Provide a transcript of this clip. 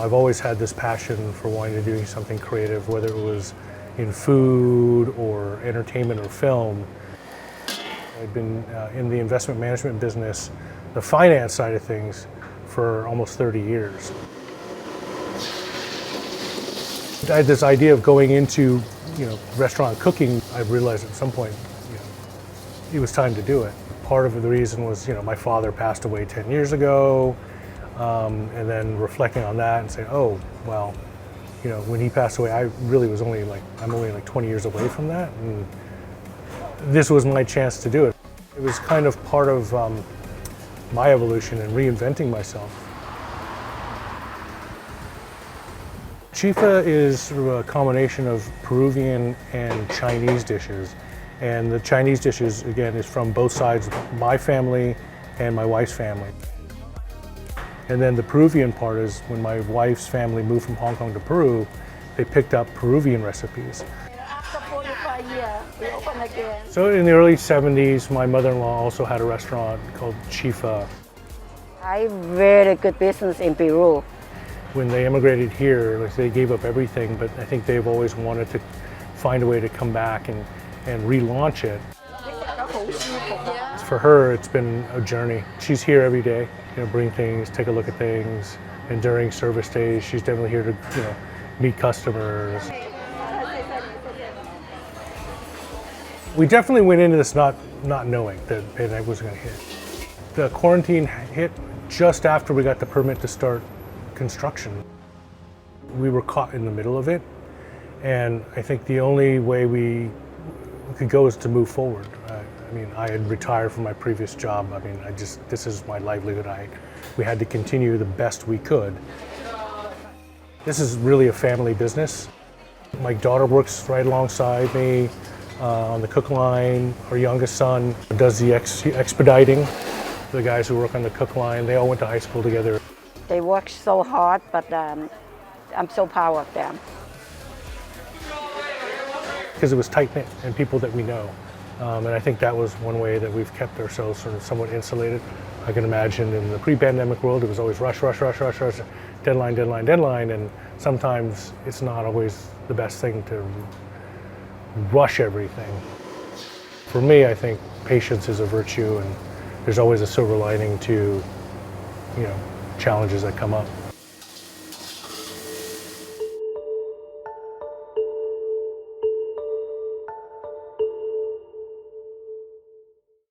I've always had this passion for wanting to do something creative, whether it was in food or entertainment or film. I've been in the investment management business, the finance side of things, for almost 30 years. I had this idea of going into, restaurant cooking. I realized at some point, it was time to do it. Part of the reason was, my father passed away 10 years ago, and then reflecting on that and saying, oh, well, when he passed away, I really was I'm only like 20 years away from that, and this was my chance to do it. It was kind of part of my evolution and reinventing myself. Chifa is sort of a combination of Peruvian and Chinese dishes. And the Chinese dishes, again, is from both sides, my family and my wife's family. And then the Peruvian part is when my wife's family moved from Hong Kong to Peru, they picked up Peruvian recipes. After 45 years, we open again. So in the early 70s, my mother-in-law also had a restaurant called Chifa. I have very good business in Peru. When they immigrated here, they gave up everything, but I think they've always wanted to find a way to come back and relaunch it. For her, it's been a journey. She's here every day, bring things, take a look at things, and during service days, she's definitely here to, meet customers. We definitely went into this not knowing that it was going to hit. The quarantine hit just after we got the permit to start construction. We were caught in the middle of it, and I think the only way we could go is to move forward. I had retired from my previous job. This is my livelihood. We had to continue the best we could. This is really a family business. My daughter works right alongside me on the cook line. Our youngest son does the expediting. The guys who work on the cook line, they all went to high school together. They work so hard, but I'm so proud of them. Because it was tight-knit and people that we know. And I think that was one way that we've kept ourselves sort of somewhat insulated. I can imagine in the pre-pandemic world, it was always rush, deadline, and sometimes it's not always the best thing to rush everything. For me, I think patience is a virtue, and there's always a silver lining to, challenges that come up.